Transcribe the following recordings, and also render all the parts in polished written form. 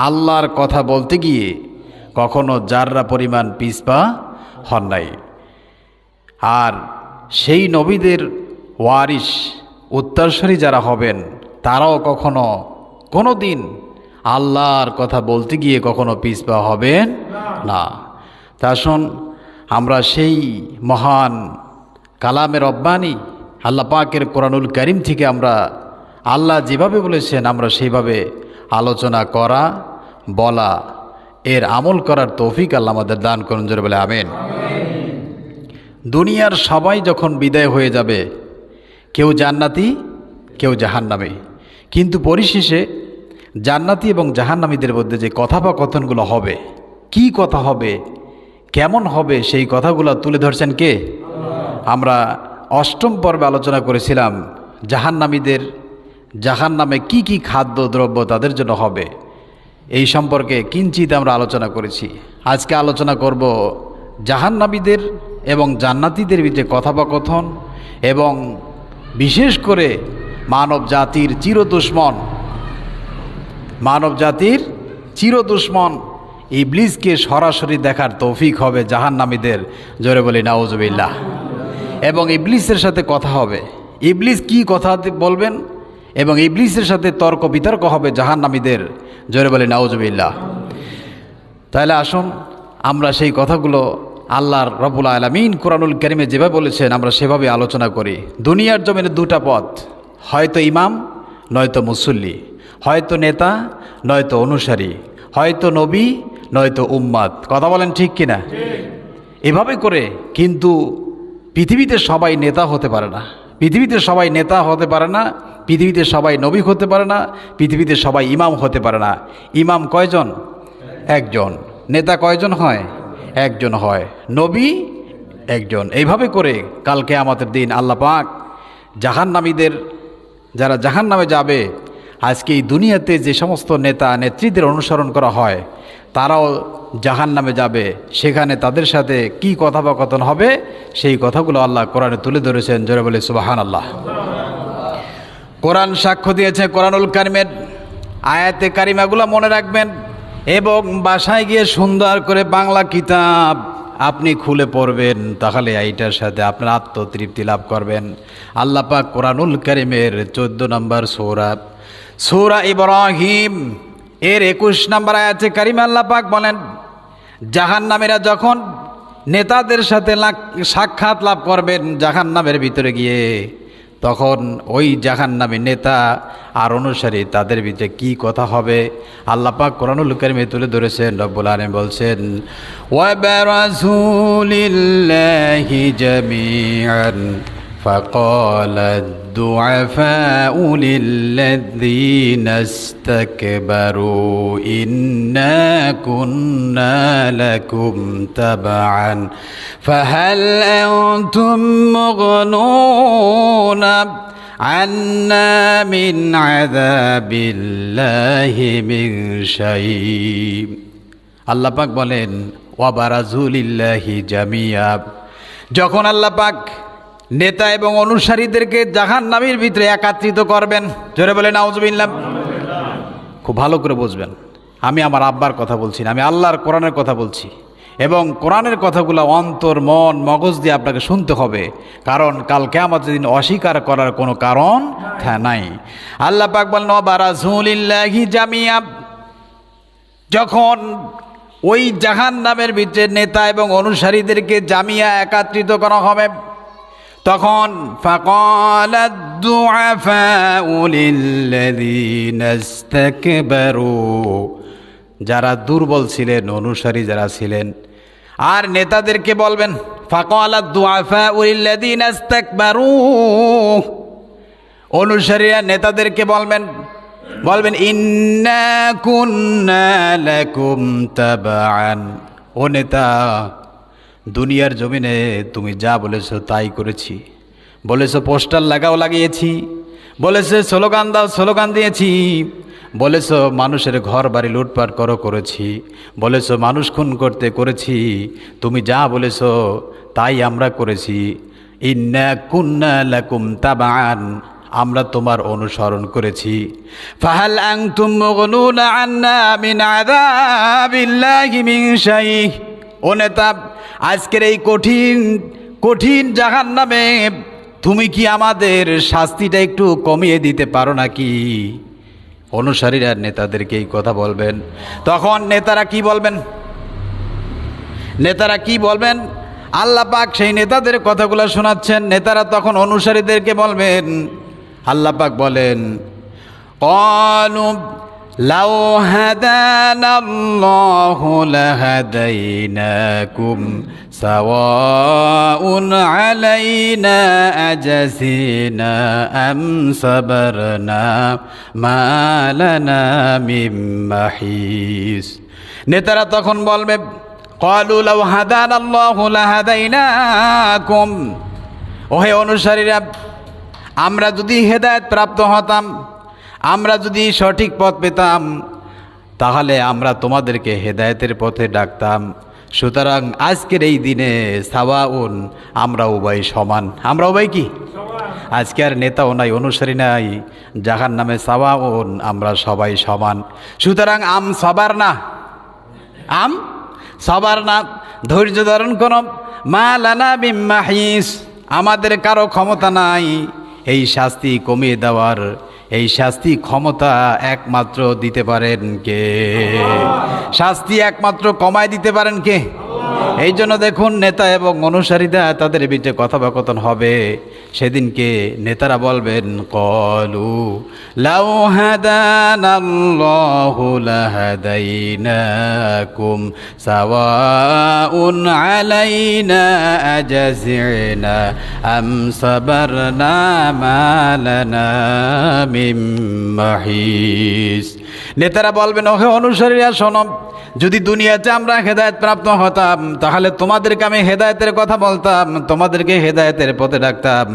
আল্লাহর কথা বলতে গিয়ে কখনো জাররা পরিমাণ পিছপা হন নাই। আর সেই নবীদের ওয়ারিস উত্তরসূরি যারা হবেন তারাও কখনো কোনো দিন আল্লাহর কথা বলতে গিয়ে কখনো পিছপা হবেন না। তা আসুন আমরা সেই মহান কালামের রব্বানী আল্লাহ পাকের কোরআনুল কারীম থেকে আমরা আল্লাহ যেভাবে বলেছেন আমরা সেইভাবে আলোচনা করা, বলা, এর আমল করার তৌফিক আল্লাহ আমাদের দান করুন, জোরে বলে আমিন। দুনিয়ার সবাই যখন বিদায় হয়ে যাবে, কেউ জান্নাতি কেউ জাহান্নামী, কিন্তু পরিশেষে জান্নাতি এবং জাহান্নামীদের মধ্যে যে কথোপকথনগুলো হবে, কি কথা হবে, কেমন হবে, সেই কথাগুলো তুলে ধরছেন কে? আমরা অষ্টম পর্বে আলোচনা করেছিলাম জাহান্নামীদের জাহান্নামে কি কি খাদ্য দ্রব্য তাদের জন্য হবে, এই সম্পর্কে কিঞ্চিত আমরা আলোচনা করেছি। আজকে আলোচনা করব জাহান্নামীদের এবং জান্নাতীদের ভিতরে কথোপকথন এবং বিশেষ করে মানব জাতির চিরদুশ্মন ইবলিসকে সরাসরি দেখার তৌফিক হবে জাহান্নামীদের, জোরে বলি নাউজুবিল্লাহ। এবং ইবলিসের সাথে কথা হবে, ইবলিস কি কথা বলবেন এবং ইবলিসের সাথে তর্ক বিতর্ক হবে জাহান্নামীদের, জোরে বলি নাউজুবিল্লাহ। তাহলে আসুন আমরা সেই কথাগুলো আল্লাহর রব্বুল আলামিন কোরআনুল কারীমে যেভাবে বলেছেন আমরা সেভাবে আলোচনা করি। দুনিয়ার জমিনে দুটা পথ, হয়তো ইমাম নয়তো মুসল্লি, হয়তো নেতা নয়তো অনুসারী, হয়তো নবী নয়তো উম্মাত। কথা বলেন ঠিক কিনা? এভাবে করে কিন্তু পৃথিবীতে সবাই নেতা হতে পারে না, পৃথিবীতে সবাই নেতা হতে পারে না, পৃথিবীতে সবাই নবী হতে পারে না, পৃথিবীতে সবাই ইমাম হতে পারে না। ইমাম কয়জন? একজন। নেতা কয়জন হয়? একজন হয়। নবী একজন। এইভাবে করে কাল কিয়ামতের দিন আল্লাহ পাক জাহান্নামীদের, যারা জাহান্নামে যাবে, আজকে এই দুনিয়াতে যে সমস্ত নেতা নেত্রীদের অনুসরণ করা হয় তারাও জাহান্নামে যাবে, সেখানে তাদের সাথে কি কথোপকথন হবে সেই কথাগুলো আল্লাহ কোরআনে তুলে ধরেছেন, জোরে বলে সুবহানাল্লাহ। কোরআন সাক্ষ্য দিয়েছে, কোরআনুল কারীমের আয়াতে কারিমাগুলো মনে রাখবেন এবং বাসায় গিয়ে সুন্দর করে বাংলা কিতাব আপনি খুলে পড়বেন, তাহলে এইটার সাথে আপনার আত্মতৃপ্তি লাভ করবেন। আল্লাহ পাক কোরআনুল কারীমের 14 নম্বর সূরা ইব্রাহিম এর 21 নম্বর আয়াতে কারিমা আল্লাহ পাক বলেন, জাহান্নামীরা যখন নেতাদের সাথে সাক্ষাৎ লাভ করবেন জাহান্নামের ভিতরে গিয়ে, তখন ওই জাহান্নামী নেতা আর অনুসারী তাদের ভিতরে কি কথা হবে আল্লাহ পাক কোরআনুল কারীমে তুলে ধরেছেন। রব্বুল আলামিন বলছেন, ওয়া বারাযু লিল্লাহি জামিআন ফাকালা দুআফাউ লিল্লাযীনা ইসতাকবারু ইন্না কুন্না লাকুম তাবআন ফাহাল আনতুম মুগনুনা আন্না মিন আযাবিল্লাহি মিন শাই। আল্লাহ পাক বলেন, ওয়া বারাযু লিল্লাহি জামিআ, যখন আল্লাহ পাক নেতা এবং অনুসারীদেরকে জাহান্নামের ভিতরে একত্রিত করবেন, জোরে বলে নাউজুবিল্লাহ। খুব ভালো করে বুঝবেন, আমি আমার আব্বার কথা বলছি না, আমি আল্লাহর কোরআনের কথা বলছি। এবং কোরআনের কথাগুলো অন্তর, মন, মগজ দিয়ে আপনাকে শুনতে হবে, কারণ কাল কিয়ামতের দিন অস্বীকার করার কোনো কারণ নাই। আল্লাহ পাক বলেন, ওয়া বারাযু লিল্লাহি জামিআ, যখন ওই জাহান্নামের ভিতরে নেতা এবং অনুসারীদেরকে জামিয়া একত্রিত করা হবে, তখন ফাকালা দুআফাউ লিল্লাযীনা ইসতাকবারু, যারা দুর্বল ছিলেন, অনুসারী যারা ছিলেন, আর নেতাদেরকে বলবেন, ফাকালা দুআফাউ লিল্লাযীনা ইসতাকবারু, অনুসারীরা নেতাদেরকে বলবেন ইন্না কুন্না লাকুম তাবআন, ও নেতা, দুনিয়ার জমিনে তুমি যা বলেছো তাই করেছি, বলেছো পোস্টার লাগিয়েছি, বলেছে স্লোগান দাও স্লোগান দিয়েছি, বলেছো মানুষের ঘর বাড়ি লুটপাট করেছি, বলেছো মানুষ খুন করেছি, তুমি যা বলেছো তাই আমরা করেছি। ইন্না কুন্না লাকুম তাবআন, আমরা তোমার অনুসরণ করেছি। ফাহাল আনতুম মুগনুনা আন্না মিন আযাবিল্লাহি মিন শাই। ও নেতা, আজকের এই কঠিন কঠিন জাহান্নামে তুমি কি আমাদের শাস্তিটা একটু কমিয়ে দিতে পারো নাকি? অনুসারীরা নেতাদেরকে এই কথা বলবেন। তখন নেতারা কি বলবেন? নেতারা কি বলবেন? আল্লাহ পাক সেই নেতাদের কথাগুলো শোনাচ্ছেন। নেতারা তখন অনুসারীদেরকে বলবেন, আল্লাহ পাক বলেন, ক্বালু লাউ হাদানাল্লাহু লাহাদাইনাকুম সাওয়াউন আলাইনা আজাসিনা আম সাবারনা মা লানা মিন মাহিস। নেতারা তখন বলবে, ক্বালু লাউ হাদানাল্লাহু লাহাদাইনাকুম, ওহে অনুসারীরা, আমরা যদি হেদায়েত প্রাপ্ত হতাম, আমরা যদি সঠিক পথ পেতাম, তাহলে আমরা তোমাদেরকে হেদায়েতের পথে ডাকতাম। সুতরাং আজকের এই দিনে সাওয়াউন, আমরা উভয় সমান। আমরা উভয় কি? আজকে আর নেতাও নাই, অনুসারী নাই, জাহান্নামে সাওয়াউন, আমরা সবাই সমান। সুতরাং আম সবার না, আম সবার না, ধৈর্য ধারণ করো। মা লানা মিন মাহিস, আমাদের কারো ক্ষমতা নাই এই শাস্তি কমিয়ে দেওয়ার। এই শাস্তি ক্ষমতা একমাত্র দিতে পারেন কে? শাস্তি একমাত্র কমায় দিতে পারেন কে? এই জন্য দেখুন, নেতা এবং অনুসারীরা তাদের বিচে কথোপকথন হবে। সেদিনকে নেতারা বলবেন, ক্বালু লাউ হাদানাল্লাহু লাহাদাইনাকুম সাওয়াউন আলাইনা আজাসিনা আম সাবারনা মা লানা মিন মাহিস। নেতারা বলবেন, ওহে অনুসারীরা শোনো, যদি দুনিয়াতে আমরা হেদায়েত প্রাপ্ত হতাম, তাহলে তোমাদেরকে আমি হেদায়েতের কথা বলতাম, তোমাদেরকে হেদায়েতের পথে ডাকতাম।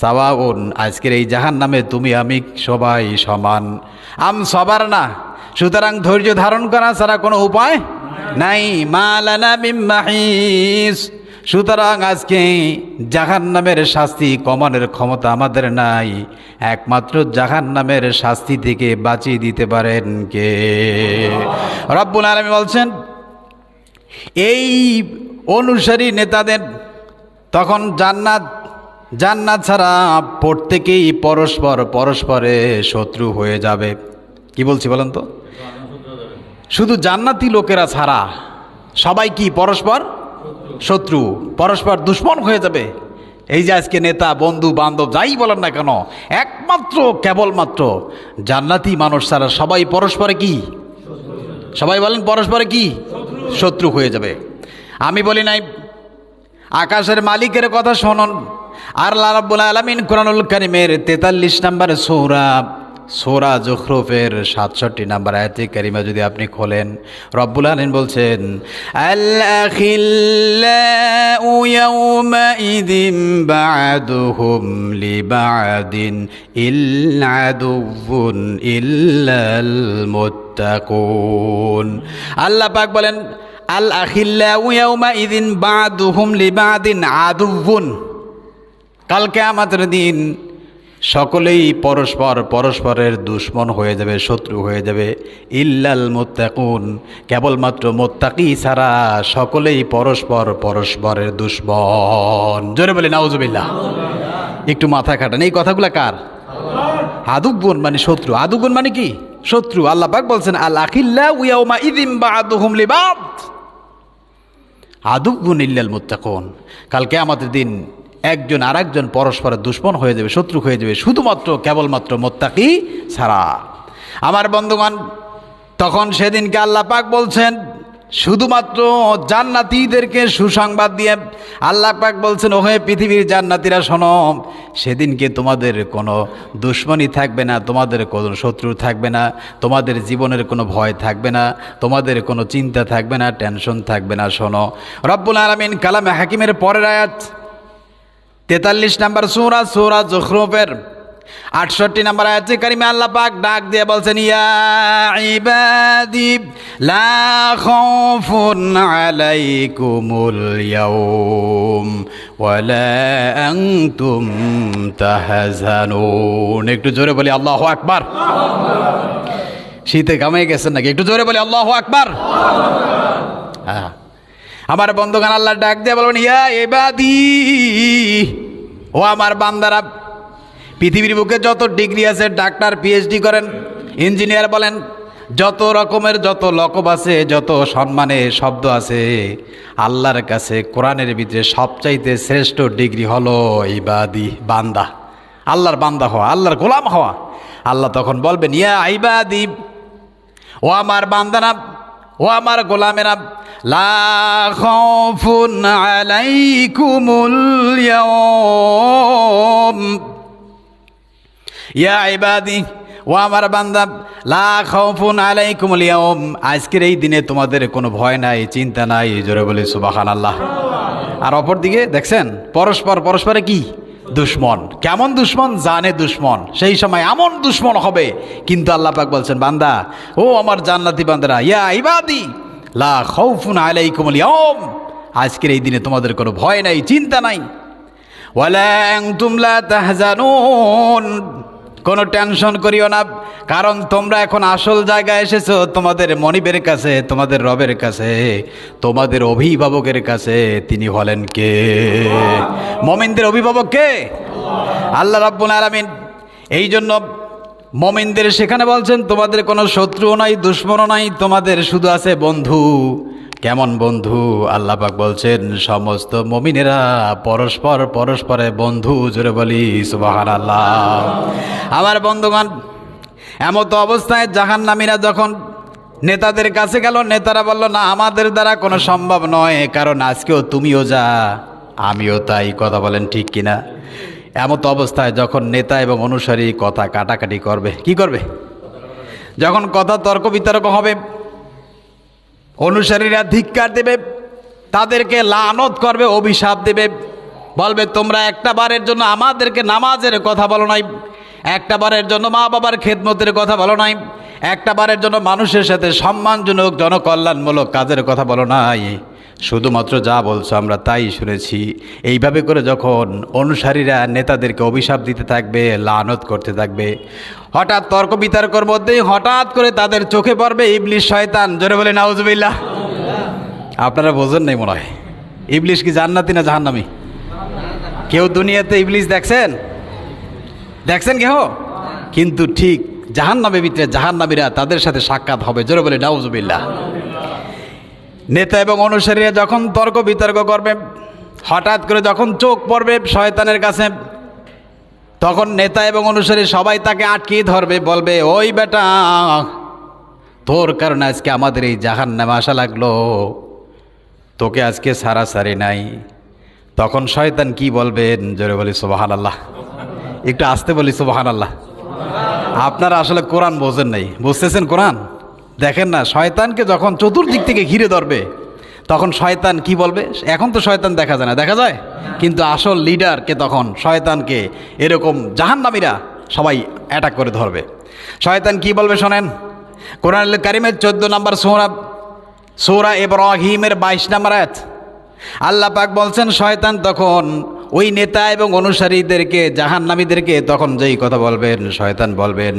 সাওয়াউন, আজকের এই জাহান্নামে তুমি আমি সবাই সমান। আম সবার না, সুতরাং ধৈর্য ধারণ করা ছাড়া কোনো উপায় নাই। মা লানা মিন মাহিস, সুতরাং আজকে জাহান্নামের শাস্তি কমানোর ক্ষমতা আমাদের নাই। একমাত্র জাহান্নামের শাস্তি থেকে বাঁচিয়ে দিতে পারেন কে? রব্বুল আলামিন বলছেন, এই অনুসারী নেতাদের তখন জান্নাত ছাড়া প্রত্যেকেই পরস্পরে শত্রু হয়ে যাবে। কি বলছি বলেন তো? শুধু জান্নাতি লোকেরা ছাড়া সবাই কি পরস্পর শত্রু, পরস্পর দুশ্মন হয়ে যাবে। এই যে আজকে নেতা, বন্ধু বান্ধব যাই বলেন না কেন, কেবলমাত্র জান্নাতি মানুষ ছাড়া সবাই পরস্পরে কি? সবাই বলেন পরস্পরে কি? শত্রু হয়ে যাবে। আমি বলি নাই, আকাশের মালিকের কথা শুনুন। আর আল্লাহ রাব্বুল আলামিন কুরআনুল কারীমের 43 নম্বর সূরা যুখরুফের 67 নম্বর আয়াতে কারিমা যদি আপনি খোলেন, রব্বুল আলামিন বলছেন, আল আখিল্লাউ ইয়াওমাইযিন বা'দুহুম লিবা'দিন ইল্লা আদুউন ইল্লাল মুত্তাকুন। আল্লাহ পাক বলেন, আল আখিল্লাউ ইয়াওমাইযিন বা'দুহুম লিবা'দিন আদুউন। কাল কিয়ামতের দিন সকলেই পরস্পরের দুশ্মন হয়ে যাবে, শত্রু হয়ে যাবে। ইল্লাল মুত্তাকুন, কেবলমাত্র মুত্তাকি ছাড়া সকলেই পরস্পরের দুশ্মন। জোরে বলি নাউজুবিল্লাহ। একটু মাথা খাটান, এই কথাগুলো কার? আদুগুন মানে শত্রু। আদুগুন মানে কি? শত্রু। আল্লাহ পাক বলছেন, আল আখিল্লাউ ইয়াওমাইযিন বা'দুহুম লিবা'দ আদুগুন ইল্লাল মুত্তাকুন। কাল কিয়ামতের দিন একজন আরেকজন পরস্পরের দুশ্মন হয়ে যাবে, শত্রু হয়ে যাবে, শুধুমাত্র কেবলমাত্র মুত্তাকি ছাড়া। আমার বন্ধুগণ, তখন সেদিনকে আল্লাহ পাক বলছেন, শুধুমাত্র জান্নাতীদেরকে সুসংবাদ দিয়ে আল্লাহ পাক বলছেন, ওহে পৃথিবীর জান্নাতীরা শোনো, সেদিনকে তোমাদের কোনো দুশ্মনী থাকবে না, তোমাদের কোনো শত্রু থাকবে না, তোমাদের জীবনের কোনো ভয় থাকবে না, তোমাদের কোনো চিন্তা থাকবে না, টেনশন থাকবে না। শোনো, রব্বুল আলামিন কালামে হাকিমের পরের আয়াত 43 নম্বর সূরা যুখরুফের 68 নম্বর আয়াতে কারিমে আল্লাহ পাক ডাক দিয়ে বলছেন, ইয়া ইবাদি লা খাউফুন আলাইকুমুল ইয়াউম ওয়ালা আনতুম তাহজানুন। একটু জোরে বলি আল্লাহু আকবার। শীতে ঘামে গেছেন নাকি? একটু জোরে বলি আল্লাহু আকবার। হ্যাঁ, আমার বন্ধুগণ, আল্লাহ ডাক দিয়ে বলবেন, ইয়া ইবাদি, ও আমার বান্দারা, পৃথিবীর বুকে যত ডিগ্রি আছে, ডাক্তার, পিএইচডি করেন, ইঞ্জিনিয়ার বলেন, যত রকমের যত লকব আছে, যত সম্মানের শব্দ আছে, আল্লাহর কাছে কোরআনের ভিতরে সবচাইতে শ্রেষ্ঠ ডিগ্রি হলো ইবাদি, বান্দা, আল্লাহর বান্দা হওয়া, আল্লাহর গোলাম হওয়া। আল্লাহ তখন বলবেন, ইয়া ইবাদি, ও আমার বান্দারা, ও আমার গোলামেরা, লা খাউফুন আলাইকুমুল ইয়াউম, ইয়া ইবাদি, ও আমার বান্দা, লা খাউফুন আলাইকুমুল ইয়াউম, আজকের এই দিনে তোমাদের কোনো ভয় নাই, চিন্তা নাই। জোরে বলি সুবহানাল্লাহ। আর অপর দিকে দেখছেন, পরস্পরে কি দুশ্মন। কেমন দুশ্মন? জানে দুশ্মন। সেই সময় এমন দুশ্মন হবে, কিন্তু আল্লাহ পাক বলছেন, বান্দা, ও আমার জান্নাতি বান্দারা, ইয়া ইবাদি লা খাউফুন আলাইকুমুল ইয়াউম, আজকের এই দিনে তোমাদের কোনো ভয় নাই, চিন্তা নাই। ওয়ালা আনতুম লা তাহজানুন, কোনো টেনশন করিও না, কারণ তোমরা এখন আসল জায়গায় এসেছো, তোমাদের মনিবের কাছে, তোমাদের রবের কাছে, তোমাদের অভিভাবকের কাছে। তিনি হলেন কে? মুমিনদের অভিভাবক কে? আল্লাহ রাব্বুল আলামিন। এই জন্য মুমিনদের সেখানে বলছেন, তোমাদের কোনো শত্রুও নাই, দুশমনও নাই, তোমাদের শুধু আছে বন্ধু। কেমন বন্ধু? আল্লাহ পাক বলছেন, সমস্ত মুমিনেরা পরস্পরে বন্ধু। জোরে বলি সুবহানাল্লাহ। আমার বন্ধুগণ, এমত অবস্থায় জাহান্নামীরা যখন নেতাদের কাছে গেল, নেতারা বলল, না, আমাদের দ্বারা কোনো সম্ভব নয়, কারণ আজকেও তুমিও যা, আমিও তাই। কথা বলেন ঠিক কিনা? এমত অবস্থায় যখন নেতা এবং অনুসারী কথা কাটাকাটি করবে, কি করবে? যখন কথা তর্ক বিতর্ক হবে, অনুসারীরা ধিক্কার দেবে, তাদেরকে লানত করবে, অভিশাপ দেবে, বলবে, তোমরা একটা বারের জন্য আমাদেরকে নামাজের কথা বলো নাই, একটা বারের জন্য মা বাবার খেদমতের কথা বলো নাই, একটা বারের জন্য মানুষের সাথে সম্মানজনক জনকল্যাণমূলক কাজের কথা বলো নাই, শুধুমাত্র যা বলছো আমরা তাই শুনেছি। এইভাবে করে যখন অনুসারীরা নেতাদেরকে অভিশাপ দিতে থাকবে, লানত করতে থাকবে, হঠাৎ তর্ক বিতর্কর মধ্যেই হঠাৎ করে তাদের চোখে পড়বে ইবলিস, শয়তান। জোরে বলে নাউজুবিল্লাহ। আপনারা বোঝেন নাই মনে হয়, ইবলিস কি জান্নাতি না জাহান্নামী? কেউ দুনিয়াতে ইবলিস দেখছেন কেহ? কিন্তু ঠিক জাহান্নামের ভিতরে জাহান্নামীরা, তাদের সাথে সাক্ষাৎ হবে। জোরে বলে নাউজুবিল্লাহ। নেতা এবং অনুসারীরা যখন তর্ক বিতর্ক করবে, হঠাৎ করে যখন চোখ পড়বে শয়তানের কাছে, তখন নেতা এবং অনুসারী সবাই তাকে আটকিয়ে ধরবে, বলবে, ওই বেটা, তোর কারণে আজকে আমাদের এই জাহান্নামে আসা লাগলো, তোকে আজকে সারাসারি নাই। তখন শয়তান কি বলবেন? জোরে বলি সুবহানাল্লাহ। একটু আস্তে বলি সুবহানাল্লাহ। আপনারা আসলে কোরআন বোঝেন নাই, বুঝতেছেন কোরআন? দেখেন না, শয়তানকে যখন চতুর্দিক থেকে ঘিরে ধরবে, তখন শয়তান কি বলবে? এখন তো শয়তান দেখা যায় না, দেখা যায়, কিন্তু আসল লিডারকে, তখন শয়তানকে এরকম জাহান্নামীরা সবাই অ্যাটাক করে ধরবে। শয়তান কি বলবে শোনেন, কোরআনুল কারীমের 14 নম্বর সূরা ইব্রাহিমের 22 নম্বর আয়াত। আল্লাহ পাক বলছেন, শয়তান তখন ওই নেতা এবং অনুসারীদেরকে, জাহান্নামীদেরকে তখন যেই কথা বলবেন, শয়তান বলবেন,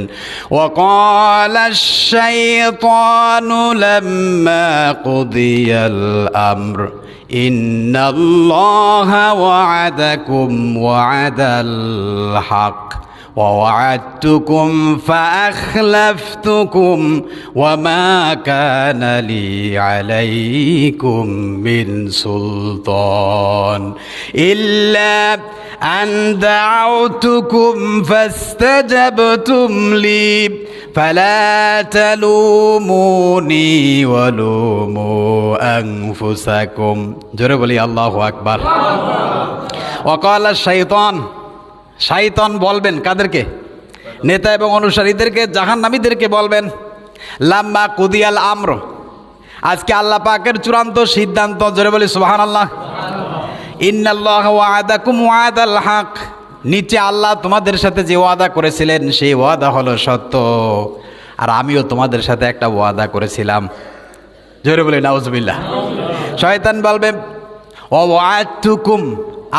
ওয়াকালাশ শাইতানু লাম্মা কুদিয়াল আমর ইন্নাল্লাহা ওয়া'আদাকুম ওয়া'দাল হক ووعدتكم فأخلفتكم وما كان لي عليكم من سلطان إلا أن دعوتكم فاستجبتم لي فلا تلوموني ولوموا أنفسكم জোরে বলি আল্লাহু আকবার। وقال الشيطان, শয়তান বলবেন কাদেরকে? নেতা এবং অনুসারীদেরকে, জাহান্নামীদেরকে বলবেন, লাম্মা কুদিয়াল আমর, আজকে আল্লাহ পাকের চূড়ান্ত সিদ্ধান্ত। জোরে বলি সুবহানাল্লাহ। ইন্নাল্লাহা ওয়া'আদাকুম ওয়া'দাল হক, নিচে আল্লাহ তোমাদের সাথে যে ওয়াদা করেছিলেন সেই ওয়াদা হলো সত্য, আর আমিও তোমাদের সাথে একটা ওয়াদা করেছিলাম। জোরে বলে নাউজুবিল্লাহ। শয়তান বলবে ওয়া'আদতুকুম,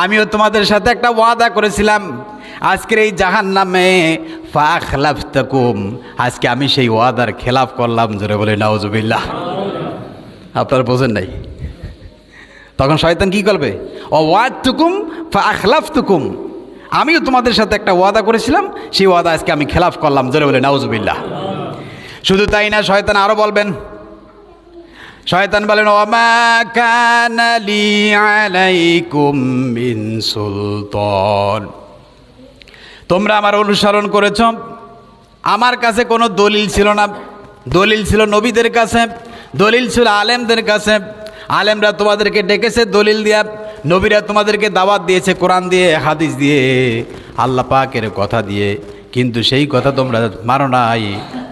আমিও তোমাদের সাথে একটা ওয়াদা করেছিলাম আজকের এই জাহান্নামে, ফাখলাফতুকুম, আজকে আমি সেই ওয়াদার খেলাফ করলাম। জোরে বলে নাউজুবিল্লাহ। আপনারা বোঝেন নাই? তখন শয়তান কি করবে? ওয়া'আদতুকুম ফাখলাফতুকুম, আমিও তোমাদের সাথে একটা ওয়াদা করেছিলাম, সেই ওয়াদা আজকে আমি খেলাফ করলাম। জোরে বলে নাউজুবিল্লাহ। শুধু তাই না, শয়তান আরো বলবেন, শয়তান বলেন ওয়ামা কানা লি আলাইকুম মিন সুলতান, তোমরা আমার অনুসরণ করেছ, আমার কাছে কোনো দলিল ছিল না। দলিল ছিল নবীদের কাছে, দলিল ছিল আলেমদের কাছে। আলেমরা তোমাদেরকে ডেকেছে দলিল দিয়া, নবীরা তোমাদেরকে দাওয়াত দিয়েছে কোরআন দিয়ে, হাদিস দিয়ে, আল্লাহ পাকের কথা দিয়ে, কিন্তু সেই কথা তোমরা মানো নাই।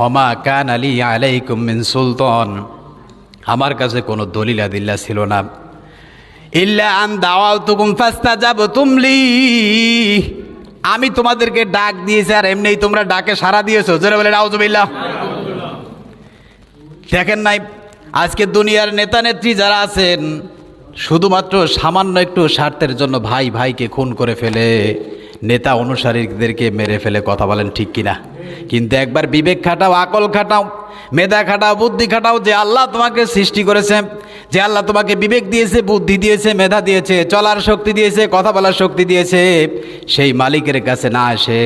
ওমা কানা লি আলাইকুম মিন সুলতান, আমার কাছে কোনো দলিল আদিল্লা ছিল না। ইল্লা আন দাওয়াতুকুম ফাস্তাজাবতুম লি, আমি তোমাদেরকে ডাক দিয়েছি আর এমনিই তোমরা ডাকে সাড়া দিয়েছো। জোরে বলে নাউজুবিল্লাহ। দেখেন নাই আজকে দুনিয়ার নেতা নেত্রী যারা আছেন, শুধুমাত্র সামান্য একটু স্বার্থের জন্য ভাই ভাইকে খুন করে ফেলে, নেতা অনুসারীদেরকে মেরে ফেলে। কথা বলেন ঠিক কিনা? কিন্তু একবার বিবেক খাটাও, আকল খাটাও, মেধা খাটাও, বুদ্ধি খাটাও, যে আল্লাহ তোমাকে সৃষ্টি করেছে, যে আল্লাহ তোমাকে বিবেক দিয়েছে, বুদ্ধি দিয়েছে, মেধা দিয়েছে, চলার শক্তি দিয়েছে, কথা বলার শক্তি দিয়েছে, সেই মালিকের কাছে না আসে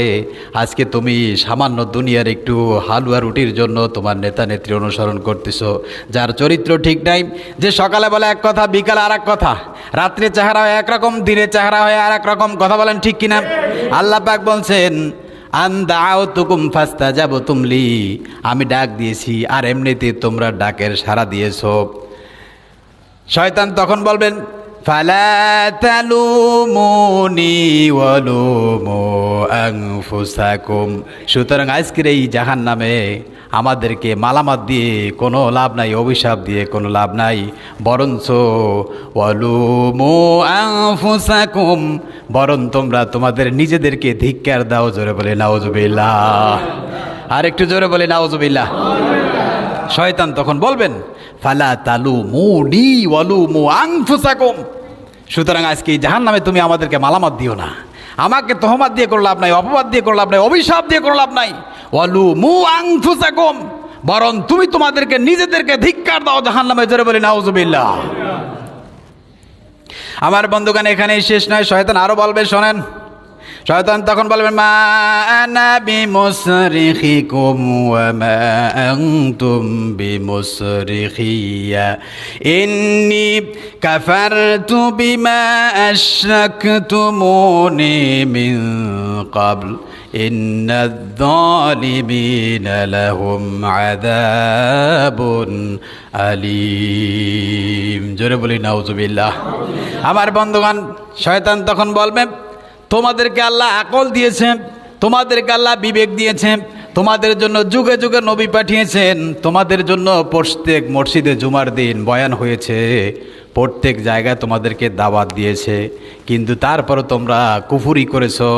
আজকে তুমি সামান্য দুনিয়ার একটু হালুয়া রুটির জন্য তোমার নেতা নেত্রী অনুসরণ করতেছো, যার চরিত্র ঠিক নাই, যে সকালে বলে এক কথা, বিকালে আর এক কথা, রাত্রে চেহারা হয় একরকম, দিনে চেহারা হয় আর এক রকম। কথা বলেন ঠিক কিনা? আল্লাহ পাক বলছেন আন দাউতুকুম ফাস্তাজাবতুম লি, আমি ডাক দিয়েছি আর এমনিতে তোমরা ডাকের সাড়া দিয়েছো। শয়তান তখন বলবেন ফালা তালুমুনি ওয়ালুমু আনফুসাকুম, সুতরাং আজকের এই জাহান্নামে আমাদেরকে মালামাত দিয়ে কোনো লাভ নাই, অভিশাপ দিয়ে কোনো লাভ নাই, বরঞ্চ ওয়ালুমু আনফুসাকুম, বরং তোমরা তোমাদের নিজেদেরকে ধিক্কার দাও। জোরে বলে নাউজুবিল্লাহ। আর একটু জোরে বলে নাউজুবিল্লাহ। শয়তান তখন বলবেন ফালা তালুমুনি ওয়ালুমু আনফুসাকুম, সুতরাং আজকে এই জাহান্নামে তুমি আমাদেরকে মালামাত দিও না, আমাকে তহমাত দিয়ে কোনো লাভ নাই, অপবাদ দিয়ে কোনো লাভ নাই, অভিশাপ দিয়ে কোনো লাভ নাই। ওয়ালুমু আনফুসাকুম, বরং তুমি তোমাদেরকে নিজেদেরকে ধিক্কার দাও জাহান্নামে। জোরে বলি নাউজুবিল্লাহ। আমার বন্ধুগণ এখানেই শেষ নয়, শয়তান আরো বলবে, শোনেন। শয়তান তখন বলবেন মা আনা বিমুসরিখিকুম ওয়া মা আনতুম বিমুসরিখিয়া ইন্নী কাফারতু বিমা আশরাকতুমুনি মিন ক্বাবল ইন্নায-যালিমিনা লাহুম আযাবুন আলীম। জোরে বলি নাউজুবিল্লাহ। আমার বন্ধুগণ শয়তান তখন বলবে তোমাদেরকে আল্লাহ আকল দিয়েছেন, তোমাদেরকে আল্লাহ বিবেক দিয়েছেন, তোমাদের জন্য যুগে যুগে নবী পাঠিয়েছেন, তোমাদের জন্য প্রত্যেক মসজিদে জুমার দিন বয়ান হয়েছে, প্রত্যেক জায়গায় তোমাদেরকে দাওয়াত দিয়েছে, কিন্তু তারপরও তোমরা কুফরি করেছো,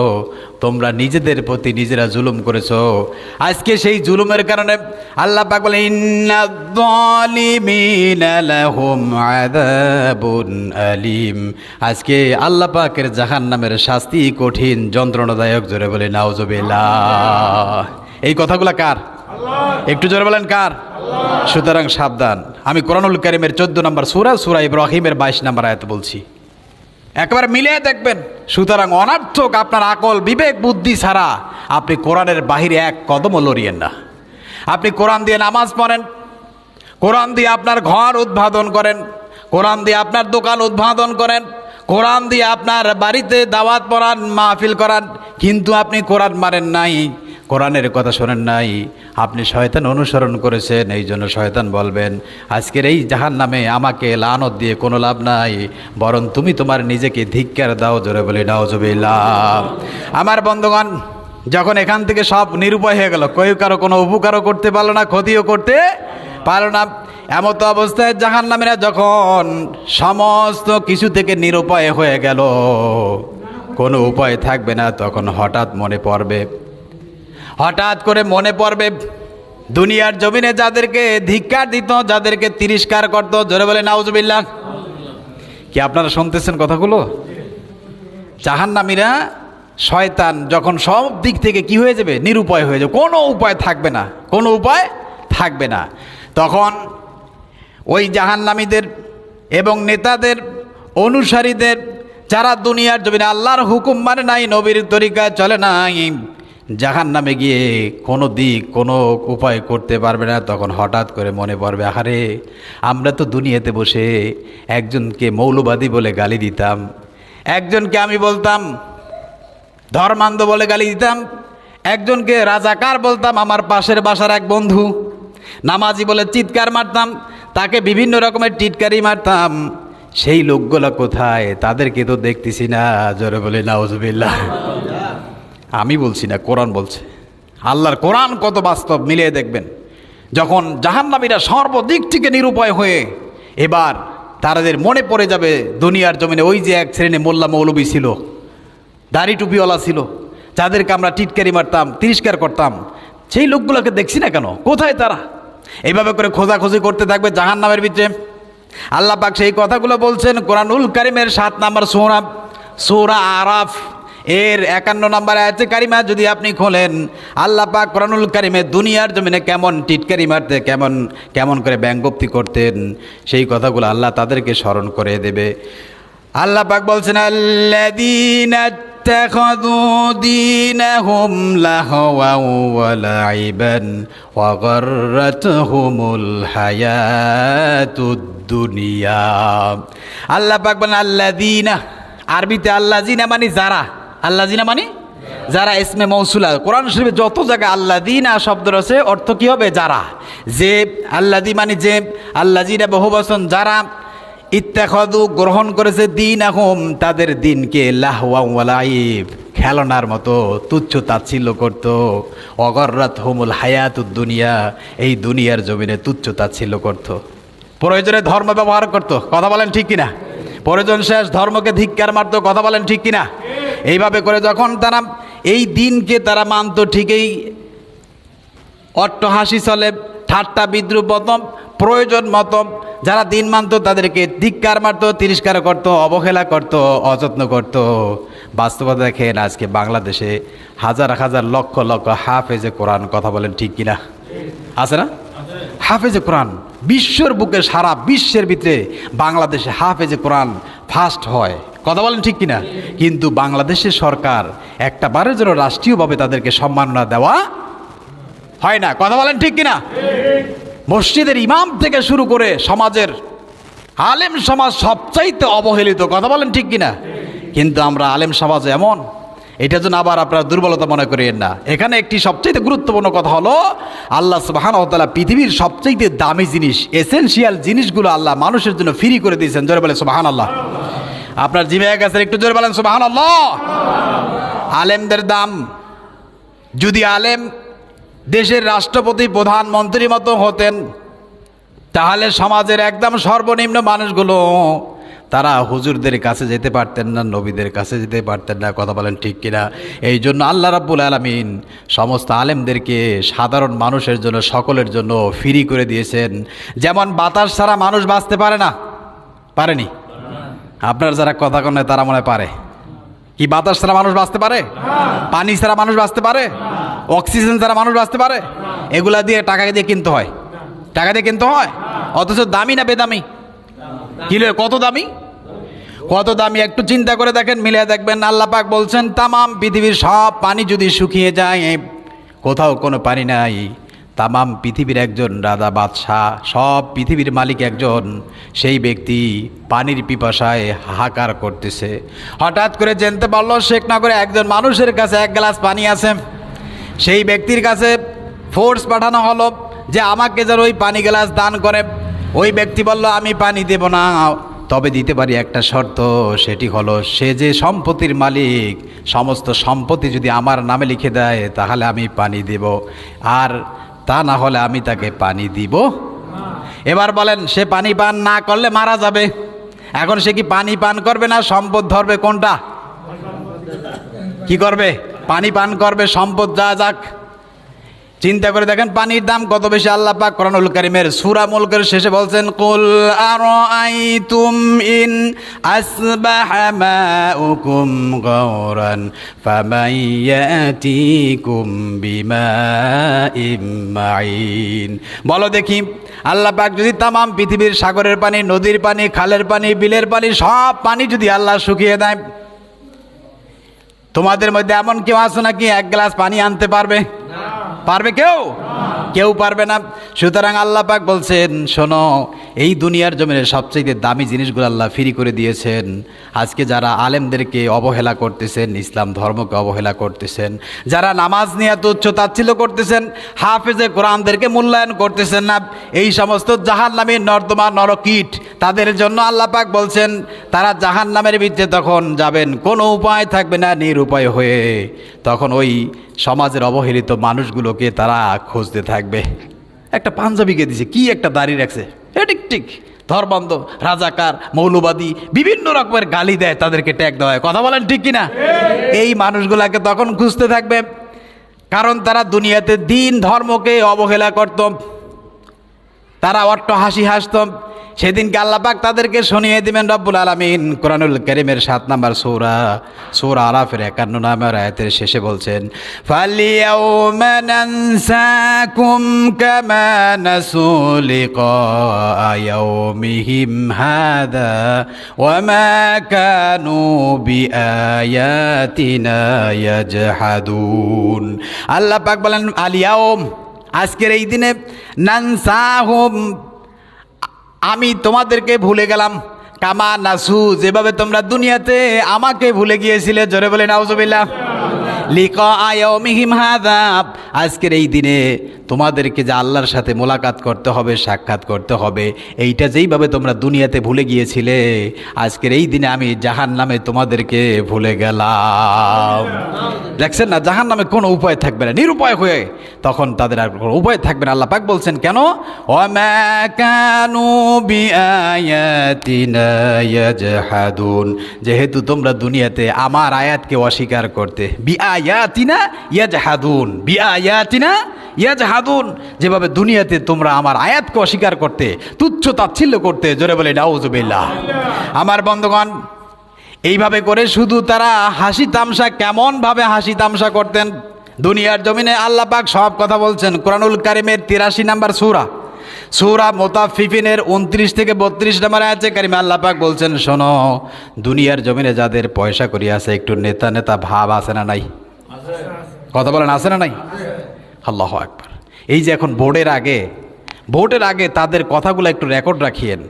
তোমরা নিজেদের প্রতি নিজেরা জুলুম করেছো। আজকে সেই জুলুমের কারণে আল্লাহ পাক বলেন ইন্নায-যালিমিনা লাহুম আযাবুন আলীম, আজকে আল্লাহ পাকের জাহান্নামের শাস্তি কঠিন, যন্ত্রণাদায়ক। জোরে বলে নাউজুবিল্লাহ। এই কথাগুলো কার? একটু জোরে বলেন কার? সুতরাং সাবধান। আমি কোরআনুল কারীমের 14 নম্বর সূরা, সূরা ইব্রাহিমের 22 নম্বর আয়াত বলছি, একবার মিলিয়ে দেখবেন। সুতরাং অনার্থক আপনার আকল বিবেক বুদ্ধি ছাড়া আপনি কোরআনের বাহিরে এক কদমও লড়িয়েন না। আপনি কোরআন দিয়ে নামাজ পড়েন, কোরআন দিয়ে আপনার ঘর উদ্বোধন করেন, কোরআন দিয়ে আপনার দোকান উদ্বোধন করেন, কোরআন দিয়ে আপনার বাড়িতে দাওয়াত পড়ান, মাহফিল করান, কিন্তু আপনি কোরআন মানেন নাই, কোরআনের কথা শোনেন নাই, আপনি শয়তান অনুসরণ করেছেন। এই জন্য শয়তান বলবেন আজকের এই জাহান্নামে আমাকে লানত দিয়ে কোনো লাভ নাই, বরং তুমি তোমার নিজেকে ধিক্কার দাও। জোরে বলে নাউজুবিল্লাহ। আমার বন্ধুগণ যখন এখান থেকে সব নিরুপায় হয়ে গেল, কেউ কারো কোনো উপকারও করতে পারলো না, ক্ষতিও করতে পারলো না, এমত অবস্থায় জাহান্নামীরা যখন সমস্ত কিছু থেকে নিরুপায় হয়ে গেল, কোনো উপায় থাকবে না, তখন হঠাৎ মনে পড়বে, হঠাৎ করে মনে পড়বে দুনিয়ার জমিনে যাদেরকে ধিক্কার দিত, যাদেরকে তিরস্কার করত, জোরে বলে নাউজুবিল্লাহ। কি আপনারা শুনতেছেন কথাগুলো? জাহান্নামীরা, শয়তান যখন সব দিক থেকে কি হয়ে যাবে, নিরুপায় হয়ে যাবে, কোনো উপায় থাকবে না, কোনো উপায় থাকবে না, তখন ওই জাহান্নামীদের এবং নেতাদের অনুসারীদের, যারা দুনিয়ার জমিনে আল্লাহর হুকুম মানে নাই, নবীর তরিকায় চলে নাই, জাহান্নামে গিয়ে কোনো দিক কোনো উপায় করতে পারবে না, তখন হঠাৎ করে মনে পড়বে, আহারে আমরা তো দুনিয়াতে বসে একজনকে মৌলবাদী বলে গালি দিতাম, একজনকে আমি বলতাম ধর্মান্ধ বলে গালি দিতাম, একজনকে রাজাকার বলতাম, আমার পাশের বাসার এক বন্ধু নামাজি বলে চিৎকার মারতাম, তাকে বিভিন্ন রকমের টিটকারি মারতাম, সেই লোকগুলো কোথায়? তাদেরকে তো দেখতেছি না, জোরে বলে নাউজুবিল্লাহ। আমি বলছি না, কোরআন বলছে। আল্লাহর কোরআন কত বাস্তব, মিলিয়ে দেখবেন। যখন জাহান্নামীরা সর্বদিক থেকে নিরুপায় হয়ে এবার তাদের মনে পড়ে যাবে দুনিয়ার জমিনে ওই যে এক শ্রেণী মোল্লা মৌলবী ছিল, দাড়ি টুপিওয়ালা ছিল, যাদেরকে আমরা টিটকারি মারতাম, তিরস্কার করতাম, সেই লোকগুলোকে দেখছি না কেন, কোথায় তারা? এইভাবে করে খোঁজাখুঁজি করতে থাকবে জাহান্নামের ভিতরে। আল্লাহ পাক সেই কথাগুলো বলছেন কোরআনুল কারিমের 7 নম্বর সূরা আরাফ এর 51 নম্বর আয়াতে কারিমা যদি আপনি খোলেন, আল্লাহ পাক কোরআনুল কারিমে দুনিয়ার জমিনে কেমন টিটকারি মারতে, কেমন কেমন করে ব্যঙ্গোক্তি করতেন, সেই কথাগুলো আল্লাহ তাদেরকে স্মরণ করে দেবে। আল্লাহ পাক বলছেন, আল্লাযীনা ইত্তাখাযু দীনাহুম লাহওয়াও ওয়া লাইবান ওয়া গাররাতহুমুল হায়াতুদ দুনিয়া। আল্লাহ পাক বলেন আল্লাযীনা, আরবিতে আল্লাযীনা মানে যারা, আল্লাযীনা মানে যারা, ইসমে মৌসুলা। কোরআন শরীফে যত জায়গায় আল্লাযীনা শব্দ আছে অর্থ কি হবে? যারা। যে আল্লাযী মানে যে, আল্লাযীনা বহুবচন, যারা ইত্তাখাযু গ্রহণ করেছে দীনাহুম তাদের দিনকে, লাহওয়া ওয়া লাইব খেলনার মতো তুচ্ছ তাচ্ছিল্য করত, অগররাতহুমুল হায়াতুদ দুনিয়া এই দুনিয়ার জমিনে তুচ্ছ তাচ্ছিল্য করত, প্রয়োজনে ধর্ম ব্যবহার করত, কথা বলেন ঠিক কিনা? প্রয়োজন শেষ ধর্মকে ধিক্কার মারত, কথা বলেন ঠিক কিনা? এইভাবে করে যখন তারা এই দিনকে তারা মানত, ঠিকই অট্টহাসি চলে, ঠাট্টা বিদ্রুপ মতো, প্রয়োজন মতো যারা দিন মানত তাদেরকে ধিক্কার মারত, তিরস্কার করত, অবহেলা করত, অযত্ন করত। বাস্তবতা দেখেন আজকে বাংলাদেশে হাজার হাজার লক্ষ লক্ষ হাফেজে কোরআন, কথা বলেন ঠিক কিনা? আছে না? হাফেজে কোরআন বিশ্বর বুকে, সারা বিশ্বের ভিতরে বাংলাদেশে হাফেজে কোরআন ফার্স্ট হয়, কথা বলেন ঠিক কিনা? কিন্তু বাংলাদেশের সরকার একটা বারের জন্য রাষ্ট্রীয়ভাবে তাদেরকে সম্মাননা দেওয়া হয় না, কথা বলেন ঠিক কিনা? মসজিদের ইমাম থেকে শুরু করে সমাজের আলেম সমাজ সবচাইতে অবহেলিত, কথা বলেন ঠিক কিনা? কিন্তু আমরা আলেম সমাজ এমন, এটা যেন আবার আপনারা দুর্বলতা মনে করেন না। এখানে একটি সবচাইতে গুরুত্বপূর্ণ কথা হলো, আল্লাহ সুবহানাহু ওয়া তাআলা পৃথিবীর সবচাইতে দামি জিনিস, এসেনশিয়াল জিনিসগুলো আল্লাহ মানুষের জন্য ফ্রি করে দিয়েছেন, জোরে বলে সুবহানাল্লাহ। আপনার জিম্মায় গেছে, একটু জোরে বলেন সুবহানাল্লাহ। আলেমদের দাম, যদি আলেম দেশের রাষ্ট্রপতি প্রধানমন্ত্রীর মতো হতেন, তাহলে সমাজের একদম সর্বনিম্ন মানুষগুলো তারা হুজুরদের কাছে যেতে পারতেন না, নবীদের কাছে যেতে পারতেন না, কথা বলেন ঠিক কিনা? এই জন্য আল্লাহ রাব্বুল আলামিন সমস্ত আলেমদেরকে সাধারণ মানুষের জন্য, সকলের জন্য ফ্রি করে দিয়েছেন। যেমন বাতাস ছাড়া মানুষ বাঁচতে পারে না, পারেনি? আপনার যারা কথা কনে তারা মনে পারে কি বাতাস ছাড়া মানুষ বাঁচতে পারে? পানি ছাড়া মানুষ বাঁচতে পারে? অক্সিজেন ছাড়া মানুষ বাঁচতে পারে? এগুলা দিয়ে টাকা দিয়ে কিনতে হয়, টাকা দিয়ে কিনতে হয়। অথচ দামি না বেদামি? কিলো কত দামি, কত দামি একটু চিন্তা করে দেখেন, মিলিয়ে দেখবেন। আল্লাহ পাক বলছেন তামাম পৃথিবীর সব পানি যদি শুকিয়ে যায়, কোথাও কোনো পানি নাই, তামাম পৃথিবীর একজন রাজা বাদশাহ, সব পৃথিবীর মালিক একজন, সেই ব্যক্তি পানির পিপাসায় হাহাকার করতেছে। হঠাৎ করে জানতে পারলো শেখনগরে একজন মানুষের কাছে 1 গ্লাস পানি আছে। সেই ব্যক্তির কাছে ফোর্স পাঠানো হলো যে আমাকে যেন ওই পানি গ্লাস দান করে। ওই ব্যক্তি বলল আমি পানি দেব না, তবে দিতে পারি একটা শর্ত, সেটি হলো সে যে সম্পত্তির মালিক, সমস্ত সম্পত্তি যদি আমার নামে লিখে দেয় তাহলে আমি পানি দেব, আর তা না হলে আমি তাকে পানি দিব। এবার বলেন সে পানি পান না করলে মারা যাবে। এখন সে কি পানি পান করবে না সম্পদ ধরবে? কোনটা? কি করবে? পানি পান করবে, সম্পদ যা যাক। চিন্তা করে দেখেন পানির দাম কত বেশি। আল্লাহ পাক কোরআনুল কারীমের সূরা মুলকের শেষে বলছেন, কুল আরাআইতুম ইন আসবাহা মাউকুম গাওরান ফামান ইয়াতিকুম বিমাইম মাইন। বলো দেখি, আল্লাহ পাক যদি তামাম পৃথিবীর সাগরের পানি, নদীর পানি, খালের পানি, বিলের পানি, সব পানি যদি আল্লাহ শুকিয়ে দেয়, তোমাদের মধ্যে এমন কেউ আছে নাকি এক গ্লাস পানি আনতে পারবে? পারবে কেউ? কেউ পারবে না। সুতরাং আল্লাহ পাক বলছেন, শোনো, এই দুনিয়ার জমিনে সবচেয়ে দামি জিনিসগুলো আল্লাহ ফ্রি করে দিয়েছেন। আজকে যারা আলেমদেরকে অবহেলা করতেছেন, ইসলাম ধর্মকে অবহেলা করতেছেন, যারা নামাজ নিয়ে তুচ্ছ তাচ্ছিল্য করতেছেন, হাফেজে কোরআনদেরকে মূল্যায়ন করতেছেন না, এই সমস্ত জাহান্নামী নর্দমা নরকীট, তাদের জন্য আল্লাহ পাক বলছেন তারা জাহান্নামের ভিতরে তখন যাবেন, কোনো উপায় থাকবে না, নিরুপায় হয়ে তখন ওই সমাজের অবহেলিত মানুষগুলোকে তারা খুঁজতে থাকবে। একটা পাঞ্জাবিকে দিছে, কি একটা দাড়ি রাখছে, ঠিক ঠিক ধর্মান্ধ, রাজাকার, মৌলবাদী, বিভিন্ন রকমের গালি দেয়, তাদেরকে ট্যাগ দেওয়া হয়। কথা বলেন ঠিক কিনা? এই মানুষগুলাকে তখন খুঁজতে থাকবে, কারণ তারা দুনিয়াতে দিন ধর্মকে অবহেলা করত, তারা অট্ট হাসি হাসত। সেদিনকে আল্লাহ পাক তাদেরকে শুনিয়ে দিবেন রব্বুল আলামিন কোরআনুল কারীমের ৭ নম্বর সূরা আরাফের ৫১ নম্বর আয়াতের শেষে বলছেন, ফালিয়াউমা নানসাকুম কামা নাসু লিকা ইয়াউমিহিম হাদা ওয়া মা কানু বিআয়াতিনা ইয়াজহাদুন। আল্লাহ পাক বলেন, আলিয়াউম, আজকের এই দিনে, নানসাহুম, আমি তোমাদেরকে ভুলে গেলাম, কামা নাসু, যেভাবে তোমরা দুনিয়াতে আমাকে ভুলে গিয়েছিলে। জোরে বলে নাউজুবিল্লাহ। লিকা ইয়াউমিহিম হাযা, আজকের এই দিনে তোমাদেরকে যে আল্লাহর সাথে মোলাকাত করতে হবে, সাক্ষাৎ করতে হবে, এইটা যেইভাবে তোমরা দুনিয়াতে ভুলে গিয়েছিলে, আজকের এই দিনে আমি জাহান্নামে তোমাদেরকে ভুলে গেলাম। দেখছেন না, জাহান্নামে কোনো উপায় থাকবে না, নিরুপায় হয়ে তখন তাদের আর কোনো উপায় থাকবে না। আল্লাহ পাক বলছেন কেন? ওয়ামা কানু বিআয়াতিনা ইয়াজহাদুন, যেহেতু তোমরা দুনিয়াতে আমার আয়াতকে অস্বীকার করতে। বিআয়াতিনা ইয়াজহাদুন, বিআয়াতিনা ইয়াজহাদুন, যেভাবে দুনিয়াতে তোমরা আমার আয়াতকে অস্বীকার করতে, তুচ্ছ তাচ্ছিল্য করতে। জোরে বলে নাউজুবিল্লাহ। আমার বন্ধুগণ, এইভাবে করে শুধু তারা হাসি তামসা, কেমনভাবে হাসি তামসা করতেন দুনিয়ার জমিনে। আল্লাহ পাক সব কথা বলছেন কোরআনুল কারীমের ৮৩ নম্বর সূরা মুতাফফিফিনের ২৯ থেকে ৩২ নম্বর আয়াতে কারিমে আল্লাহ পাক বলছেন, শোনো, দুনিয়ার জমিনে যাদের পয়সা করি আছে, একটু নেতা নেতা ভাব আছে না নাই? কথা বলেন, আছে না নাই? আল্লাহু আকবার। এই যে এখন ভোটের আগে তাদের কথাগুলো একটু রেকর্ড রাখিয়েন।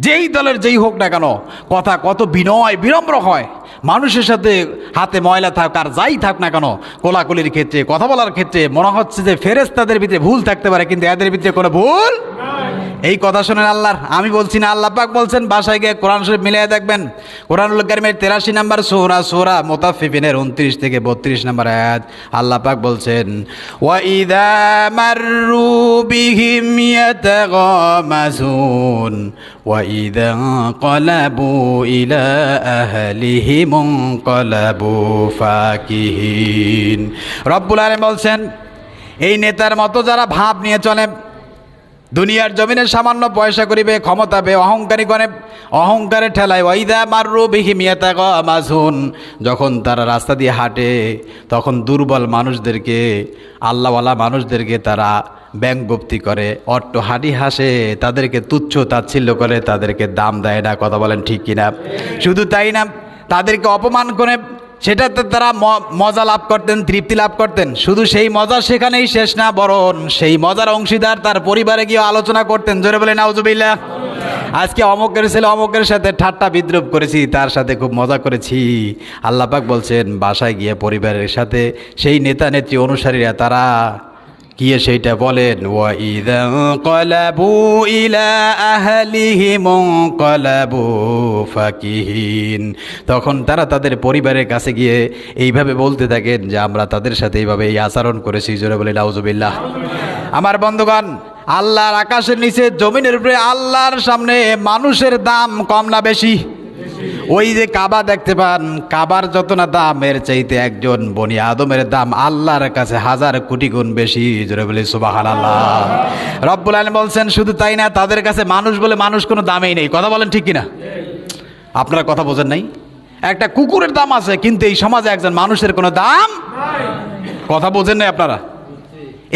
যেই দলের যেই হোক না কেন, কথা কত বিনয় বিনম্র হয়, মানুষের সাথে হাতে ময়লা থাক আর যাই থাক না কেন, কোলাকুলির ক্ষেত্রে, কথা বলার ক্ষেত্রে মনে হচ্ছে যে ফেরেশতাদের ভিতরে ভুল থাকতে পারে, কিন্তু এদের ভিতরে কোনো ভুল। এই কথা শোনেন আল্লাহর, আমি বলছি না, আল্লাহ পাক বলছেন। বাসায় গিয়ে কোরআন শরীফ মিলিয়ে দেখবেন। কোরআনুল কারীমের ৮৩ নম্বর সূরা মুতাফফিফিনের ২৯ থেকে ৩২ নম্বর আয়াত আল্লাহ পাক বলছেন, ওয়া ইযা মাররু বিহিম ইয়াতাগামাজুন ওয়া ইযা ক্বালাবু ইলা আহলিহিম ক্বালাবু ফাকিহিন। রব্বুল আলামিন বলছেন, এই নেতার মতো যারা ভাব নিয়ে চলে, দুনিয়ার জমিনে সামান্য পয়সা করিবে, ক্ষমতা বে, অহংকারী করে, অহংকারে ঠেলায়। ওয়াইদা মাররু বিহিম ইয়াতাগামাজুন, যখন তারা রাস্তা দিয়ে হাঁটে, তখন দুর্বল মানুষদেরকে, আল্লাহওয়ালা মানুষদেরকে তারা ব্যঙ্গোক্তি করে, অট্ট হাঁটি হাসে, তাদেরকে তুচ্ছ তাচ্ছিল্য করে, তাদেরকে দাম দেয় না। কথা বলেন ঠিক কিনা? শুধু তাই না, তাদেরকে অপমান করে সেটাতে তারা মজা লাভ করতেন, তৃপ্তি লাভ করতেন। শুধু সেই মজা সেখানেই শেষ না, বরং সেই মজার অংশীদার তার পরিবারে গিয়ে আলোচনা করতেন। জোরে বলে নাউজুবিল্লাহ। আজকে অমুকের ছেলে অমুকের সাথে ঠাট্টা বিদ্রুপ করেছি, তার সাথে খুব মজা করেছি। আল্লাহ পাক বলছেন, বাসায় গিয়ে পরিবারের সাথে সেই নেতা নেত্রী অনুসারীরা তারা গিয়ে সেইটা বলেন, ওয়া ইযা ক্বালাবু ইলা আহলিহিম ক্বালাবু ফাকিহিন, তখন তারা তাদের পরিবারের কাছে গিয়ে এইভাবে বলতে থাকেন যে আমরা তাদের সাথে এইভাবে এই আচরণ করেছি। জোরে বলে নাউজুবিল্লাহ। আমার বন্ধুগণ, আল্লাহর আকাশের নিচে জমিনের উপরে আল্লাহর সামনে মানুষের দাম কম না বেশি? ওই যে কাবা দেখতে পান, কাবার যত না দাম, এর চাইতে একজন বনি আদমের দাম আল্লাহর কাছে 1000 কোটি গুণ বেশি। জোরে বলি সুবহানাল্লাহ। রব্বুল আলামিন বলছেন শুধু তাই না, তাদের কাছে মানুষ বলে মানুষ কোনো দামেই নেই। কথা বলেন ঠিক কিনা? আপনারা কথা বোঝেন নাই? একটা কুকুরের দাম আছে, কিন্তু এই সমাজে একজন মানুষের কোনো দাম নাই। কথা বোঝেন নাই আপনারা?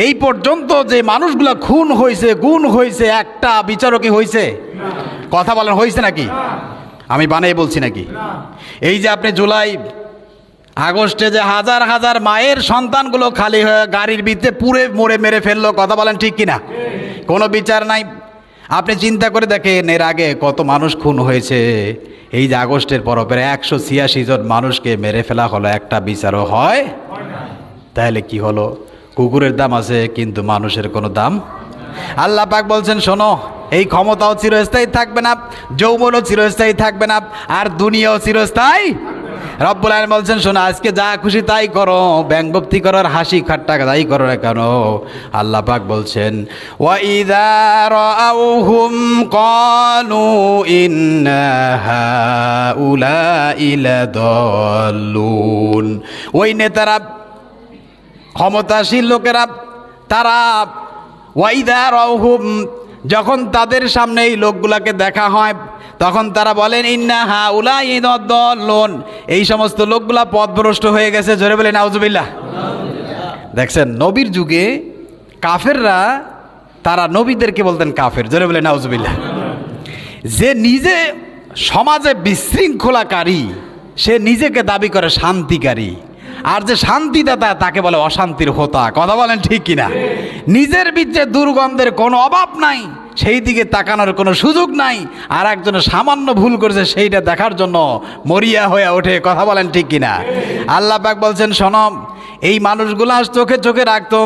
এই পর্যন্ত যে মানুষগুলা খুন হয়েছে, গুণ হয়েছে, একটা বিচারও কি হয়েছে? কথা বলেন, হয়েছে নাকি? আমি বানিয়ে বলছি নাকি? এই যে আপনি জুলাই আগস্টে যে হাজার হাজার মায়ের সন্তানগুলো খালি হয়ে গাড়ির ভিতরে পুড়ে মরে মেরে ফেললো, কথা বলেন ঠিক কিনা? কোনো বিচার নাই। আপনি চিন্তা করে দেখেন এর আগে কত মানুষ খুন হয়েছে। এই যে আগস্টের পর প্রায় 186 জন মানুষকে মেরে ফেলা হলো, একটা বিচারও হয়। তাহলে কি হলো? কুকুরের দাম আছে কিন্তু মানুষের কোনো দাম। আল্লাহ পাক বলছেন শোনো, এই ক্ষমতাও চিরস্থায়ী থাকবে না, যৌবনও চিরস্থায়ী থাকবে না, আর দুনিয়াও চিরস্থায়ী। রব্বুল আলামিন বলছেন শোনো, আজকে যা খুশি তাই করো, ব্যঙ্গোক্তি করার হাসি ঠাট্টা তাই করো না কেন। আল্লাহ পাক বলছেন ওয়া ইযা রাআউহুম ক্বালু ইন্না হাউলাঈ লাদাল্লুন। ওই নেতারা, ক্ষমতাশীল লোকেরা, তারা ওয়াইদা রাউহুম, যখন তাদের সামনে এই লোকগুলাকে দেখা হয় তখন তারা বলেন ইন্না হাউলাই দাল্লুন, এই সমস্ত লোকগুলা পথভ্রষ্ট হয়ে গেছে। জোরে বলে নাউজুবিল্লাহ। দেখছেন নবীর যুগে কাফেররা তারা নবীদেরকে বলতেন কাফের। জোরে বলে নাউজুবিল্লাহ। যে নিজে সমাজে বিশৃঙ্খলাকারী সে নিজেকে দাবি করে শান্তিকারী, আর যে শান্তিদাতা তাকে বলে অশান্তির হোতা। কথা বলেন ঠিক কিনা? নিজের ভিতরে দুর্গন্ধের কোনো অভাব নাই, সেই দিকে তাকানোর কোনো সুযোগ নাই, আর একজনের সামান্য ভুল করেছে সেইটা দেখার জন্য মরিয়া হয়ে ওঠে। কথা বলেন ঠিক কিনা? আল্লাহ পাক বলছেন শোনো, এই মানুষগুলো চোখে চোখে রাখতো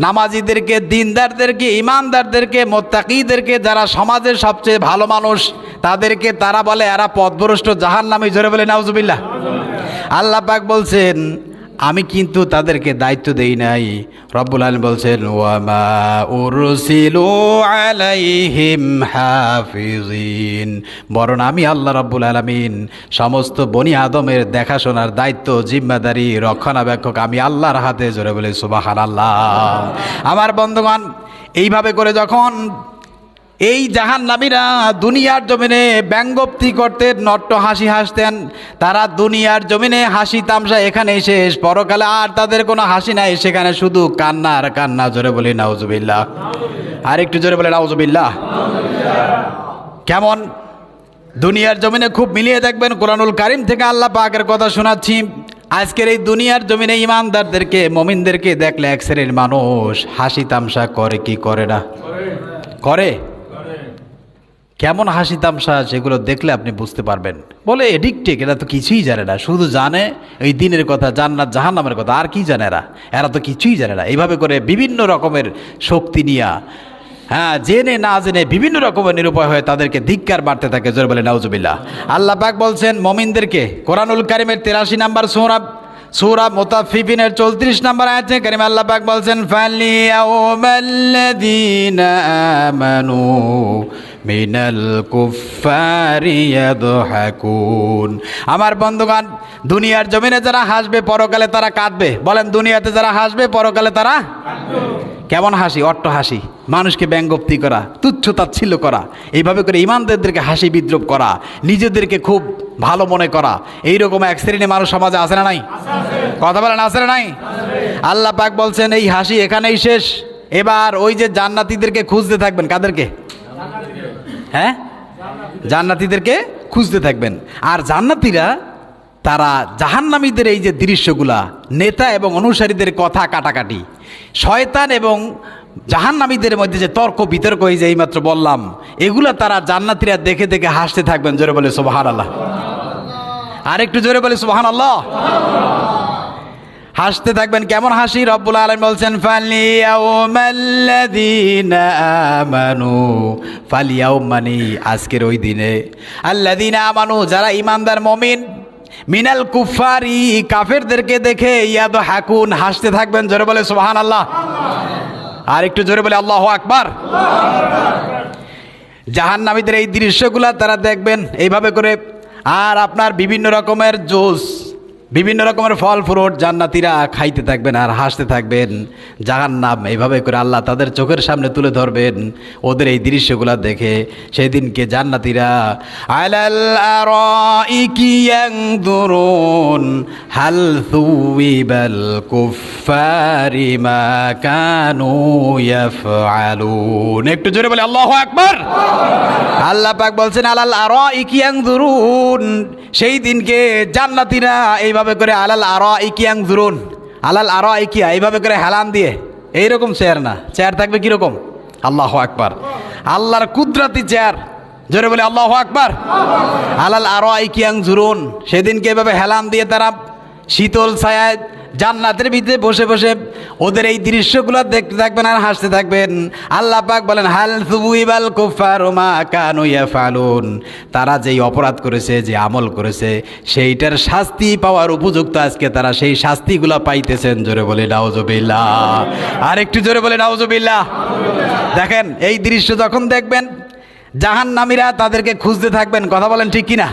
নামাজিদেরকে, দিনদারদেরকে, ইমানদারদেরকে, মুত্তাকিদেরকে, যারা সমাজের সবচেয়ে ভালো মানুষ তাদেরকে তারা বলে এরা পথভ্রষ্ট জাহান্নামী। জোরে বলে নাউজুবিল্লাহ। আল্লাহ পাক বলছেন আমি কিন্তু তাদেরকে দায়িত্ব দেই নাই। রব্বুল আলামিন বলছেন ওয়ামা উরসিলু আলাইহিম হাফিজিন, বরং আমি আল্লাহ রব্বুল আলামিন সমস্ত বনি আদমের দেখাশোনার দায়িত্ব, জিম্মাদারি, রক্ষণাবেক্ষক আমি আল্লাহর হাতে। জোরে বলে সুবহানাল্লাহ। আমার বন্ধুগণ, এইভাবে করে যখন এই জাহান্নামীরা দুনিয়ার জমিনে ব্যঙ্গোক্তি করতেন, নট্ট হাসি হাসতেন, তারা দুনিয়ার জমিনে হাসি তামসা এখানেই শেষ, পরকালে আর তাদের কোনো হাসি নাই, সেখানে শুধু কান্না আর কান্না। জোরে বলি নাউজুবিল্লাহ। আর একটু জোরে বলে নাউজুবিল্লাহ। কেমন? দুনিয়ার জমিনে খুব মিলিয়ে দেখবেন, কোরআনুল কারীম থেকে আল্লাহ পাকের কথা শোনাচ্ছি। আজকের এই দুনিয়ার জমিনে ইমানদারদেরকে, মুমিনদেরকে দেখলে এক শ্রেণীর মানুষ হাসি তামসা করে কি করে না? করে। কেমন হাসি তামসা সেগুলো দেখলে আপনি বুঝতে পারবেন। বলে এডিক্টেড, এরা তো কিছুই জানে না, শুধু জানে এই দিনের কথা, জান্নাত জাহান্নামের কথা, আর কি জানে এরা তো কিছুই জানে না। এইভাবে করে বিভিন্ন রকমের শক্তি নিয়ে, জেনে না জেনে বিভিন্ন রকমের নিরুপায় হয়ে তাদেরকে ধিক্কার বাড়তে থাকে। জোরে বলে নাউজুবিল্লাহ। আল্লাহ পাক বলছেন মুমিনদেরকে কোরআনুল কারীমের 83 নম্বর সূরা মুতাফফিফিনের 34 নম্বর আয়াতে কারীমে আল্লাহ পাক বলছেন ফালিয়াউমাল্লাযীনা আমানু মিনাল কুফফারি ইয়াদহাকুন। আমার বন্ধুগণ, দুনিয়ার জমিনে যারা হাসবে পরকালে তারা কাঁদবে। বলেন, দুনিয়াতে যারা হাসবে পরকালে তারা কাঁদবে। কেমন হাসি? অট্ট হাসি, মানুষকে ব্যঙ্গোক্তি করা, তুচ্ছ তাচ্ছিল্য করা, এইভাবে করে ইমানদারদেরকে হাসি বিদ্রুপ করা, নিজেদেরকে খুব ভালো মনে করা, এইরকম এক শ্রেণীর মানুষ সমাজে আছে না নাই? কথা বলেন, আছে না নাই? আল্লাহ পাক বলছেন এই হাসি এখানেই শেষ। এবার ওই যে জান্নাতীদেরকে খুঁজতে থাকবেন। কাদেরকে? জান্নাতীদেরকে খুঁজতে থাকবেন। আর জান্নাতীরা তারা জাহান্নামীদের এই যে দৃশ্যগুলা, নেতা এবং অনুসারীদের কথা কাটাকাটি, শয়তান এবং জাহান্নামীদের মধ্যে যে তর্ক বিতর্ক, এই যে এইমাত্র বললাম, এগুলা তারা জান্নাতীরা দেখে দেখে হাসতে থাকবেন। জোরে বলে সুবহানাল্লাহ। আর একটু জোরে বলে সুবহানাল্লাহ। হাসতে থাকবেন। কেমন হাসি? রব্বুল আলামিন বলছেন ফালিয়াউমাল্লাযীনা আমানু, ফালিয়াউম মানে আজকের ওই দিনে, আল্লাযীনা আমানু যারা ঈমানদার মুমিন, মিনাল কুফারি কাফেরদেরকে দেখে ইয়াদহাকুন হাসতে থাকবেন। জোরে বলে সুবহানাল্লাহ। আর একটু জোরে বলে আল্লাহু আকবার। জাহান্নামীদের এই দৃশ্যগুলা তারা দেখবেন। এইভাবে করে আর আপনার বিভিন্ন রকমের জুস, বিভিন্ন রকমের ফল ফ্রুট জান্নাতীরা খাইতে থাকবেন আর হাসতে থাকবেন। জাহান্নাম এইভাবে করে আল্লাহ তাদের চোখের সামনে তুলে ধরবেন। ওদের এই দৃশ্যগুলো দেখে সেই দিনকে জান্নাতীরা আলাল আরাইকি ইয়ানজুরুন হাল সুবিবাল কুফারি মা কানু ইয়াফআলুন। একটু জোরে বলে আল্লাহু আকবার। আল্লাহ পাক বলছেন আলাল আরাইকি ইয়ানজুরুন, সেই দিনকে জান্নাতীরা এইভাবে করে আলাল আরাইকি ইয়ানজুরুন, আলাল আরাইকি এইভাবে করে হেলান দিয়ে, এইরকম চেয়ার না, চেয়ার থাকবে কিরকম? আল্লাহু আকবার, আল্লাহর কুদরতি চেয়ার। জোরে বলে আল্লাহু আকবার। আলাল আরাইকি ইয়ানজুরুন, সেদিনকে এভাবে হেলান দিয়ে তারা শীতল ছায়ায় জান্নাতের ভিতরে বসে বসে ওদের এই দৃশ্যগুলো দেখতে থাকবেন আর হাসতে থাকবেন। আল্লাহ পাক বলেন হাল সুবুইবাল কুফারু মা কানু ইয়াফআলুন, তারা যেই অপরাধ করেছে, যে আমল করেছে, সেইটার শাস্তি পাওয়ার উপযুক্ত আজকে তারা সেই শাস্তিগুলো পাইতেছেন। জোরে বলে নাউজুবিল্লাহ। আর একটু জোরে বলে নাউজুবিল্লাহ। দেখেন এই দৃশ্য যখন দেখবেন জাহান্নামীরা তাদেরকে খুঁজতে থাকবেন। কথা বলেন ঠিক কিনা?